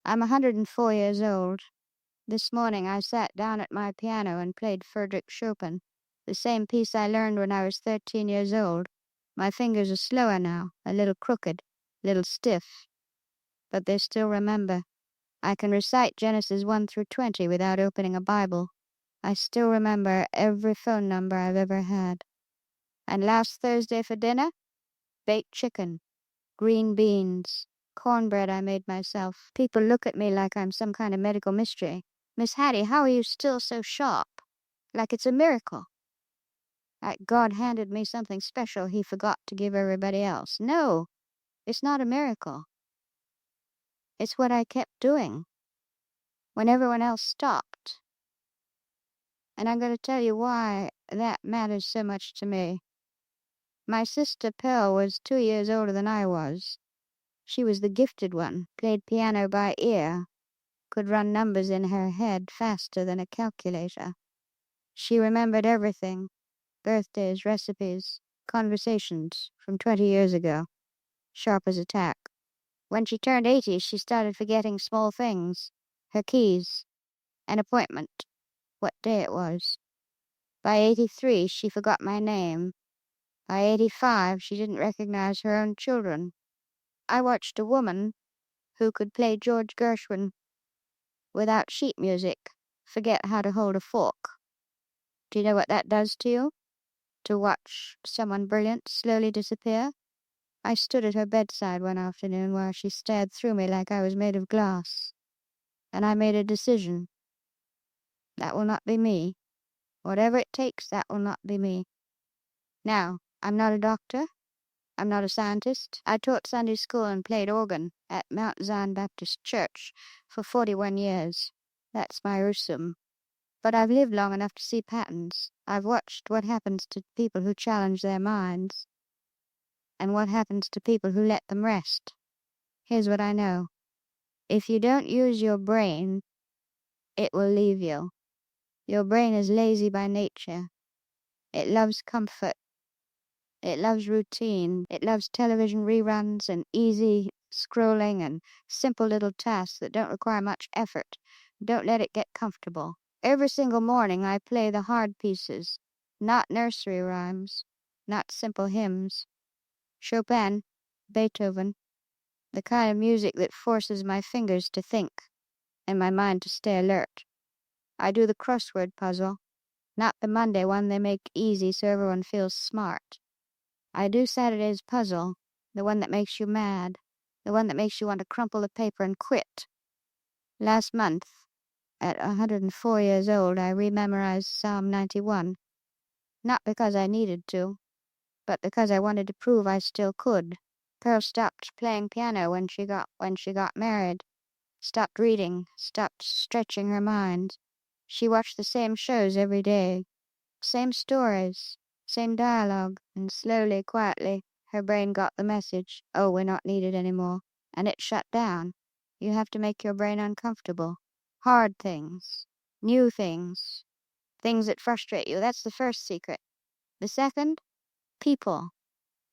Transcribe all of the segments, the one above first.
I'm 104 years old. This morning I sat down at my piano and played Friedrich Chopin, the same piece I learned when I was 13 years old. My fingers are slower now, a little crooked, a little stiff, but they still remember. I can recite Genesis 1 through 20 without opening a Bible. I still remember every phone number I've ever had. And last Thursday for dinner, baked chicken, green beans, cornbread I made myself. People look at me like I'm some kind of medical mystery. Miss Hattie, how are you still so sharp? Like it's a miracle. Like God handed me something special he forgot to give everybody else. No, it's not a miracle. It's what I kept doing when everyone else stopped. And I'm going to tell you why that matters so much to me. My sister Pearl was 2 years older than I was. She was the gifted one, played piano by ear, could run numbers in her head faster than a calculator. She remembered everything, birthdays, recipes, conversations from 20 years ago, sharp as a tack. When she turned 80, she started forgetting small things, her keys, an appointment, what day it was. By 83, she forgot my name. By 85, she didn't recognize her own children. I watched a woman who could play George Gershwin without sheet music forget how to hold a fork. Do you know what that does to you? To watch someone brilliant slowly disappear? I stood at her bedside one afternoon while she stared through me like I was made of glass. And I made a decision. That will not be me. Whatever it takes, that will not be me. Now, I'm not a doctor. I'm not a scientist. I taught Sunday school and played organ at Mount Zion Baptist Church for 41 years. That's my Rusum. But I've lived long enough to see patterns. I've watched what happens to people who challenge their minds and what happens to people who let them rest. Here's what I know. If you don't use your brain, it will leave you. Your brain is lazy by nature. It loves comfort. It loves routine. It loves television reruns and easy scrolling and simple little tasks that don't require much effort. Don't let it get comfortable. Every single morning I play the hard pieces, not nursery rhymes, not simple hymns. Chopin, Beethoven, the kind of music that forces my fingers to think and my mind to stay alert. I do the crossword puzzle, not the Monday one they make easy so everyone feels smart. I do Saturday's puzzle, the one that makes you mad, the one that makes you want to crumple the paper and quit. Last month, at 104 years old, I rememorized Psalm 91, not because I needed to, but because I wanted to prove I still could. Pearl stopped playing piano when she got married, stopped reading, stopped stretching her mind. She watched the same shows every day, same stories, same dialogue, and slowly, quietly, her brain got the message, oh, we're not needed anymore, and it shut down. You have to make your brain uncomfortable. Hard things, new things, things that frustrate you. That's the first secret. The second, people.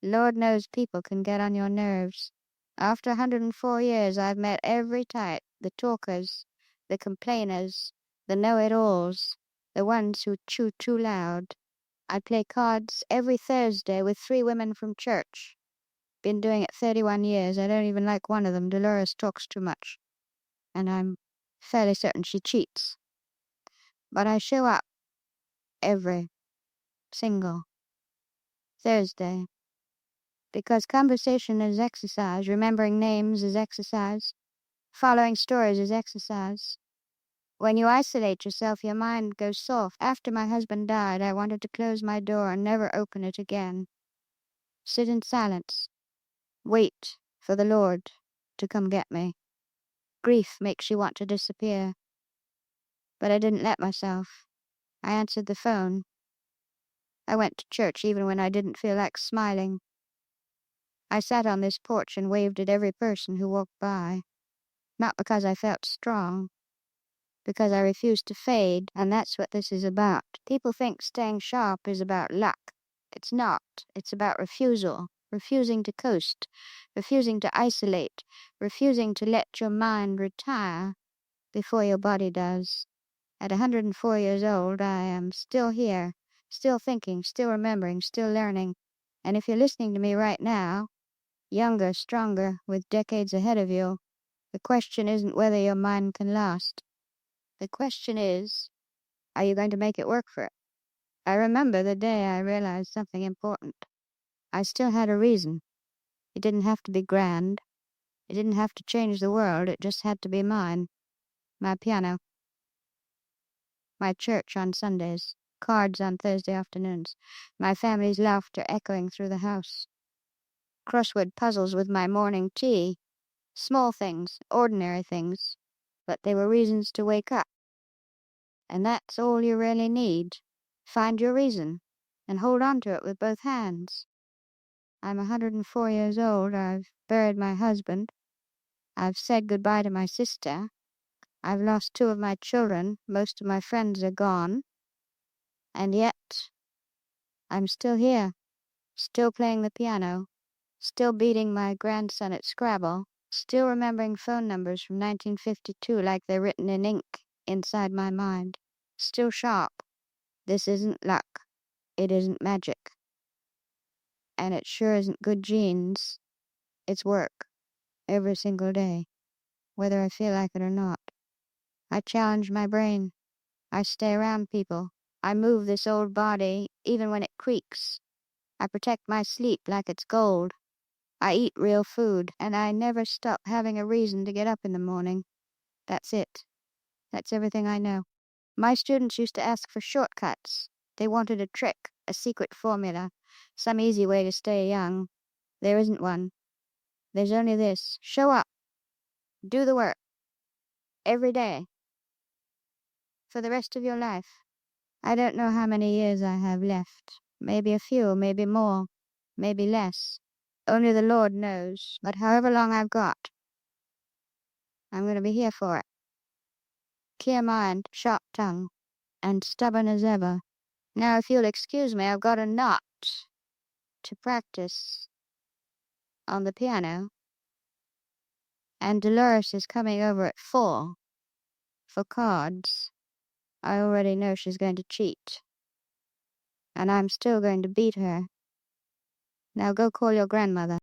Lord knows people can get on your nerves. After 104 years, I've met every type, the talkers, the complainers, the know-it-alls, the ones who chew too loud. I play cards every Thursday with 3 women from church. Been doing it 31 years. I don't even like one of them. Dolores talks too much. And I'm fairly certain she cheats. But I show up every single Thursday. Because conversation is exercise. Remembering names is exercise. Following stories is exercise. When you isolate yourself, your mind goes soft. After my husband died, I wanted to close my door and never open it again. Sit in silence. Wait for the Lord to come get me. Grief makes you want to disappear. But I didn't let myself. I answered the phone. I went to church even when I didn't feel like smiling. I sat on this porch and waved at every person who walked by. Not because I felt strong, because I refused to fade, and that's what this is about. People think staying sharp is about luck. It's not. It's about refusal. refusing to coast, refusing to isolate, refusing to let your mind retire before your body does. At 104 years old, I am still here, still thinking, still remembering, still learning. And if you're listening to me right now, younger, stronger, with decades ahead of you, the question isn't whether your mind can last. The question is, are you going to make it work for it? I remember the day I realized something important. I still had a reason. It didn't have to be grand. It didn't have to change the world. It just had to be mine. My piano. My church on Sundays. Cards on Thursday afternoons. My family's laughter echoing through the house. Crossword puzzles with my morning tea. Small things, ordinary things. But they were reasons to wake up. And that's all you really need. Find your reason and hold on to it with both hands. I'm 104 years old. I've buried my husband. I've said goodbye to my sister. I've lost 2 of my children. Most of my friends are gone. And yet, I'm still here, still playing the piano, still beating my grandson at Scrabble, still remembering phone numbers from 1952 like they're written in ink inside my mind, still sharp. This isn't luck. It isn't magic. And it sure isn't good genes. It's work, every single day, whether I feel like it or not. I challenge my brain. I stay around people. I move this old body even when it creaks. I protect my sleep like it's gold. I eat real food, and I never stop having a reason to get up in the morning. That's it. That's everything I know. My students used to ask for shortcuts. They wanted a trick, a secret formula, some easy way to stay young. There isn't one. There's only this. Show up. Do the work. Every day. For the rest of your life. I don't know how many years I have left. Maybe a few, maybe more, maybe less. Only the Lord knows. But however long I've got, I'm going to be here for it. Clear mind, sharp tongue, and stubborn as ever. Now, if you'll excuse me, I've got a knot to practice on the piano. And Dolores is coming over at 4 for cards. I already know she's going to cheat. And I'm still going to beat her. Now go call your grandmother.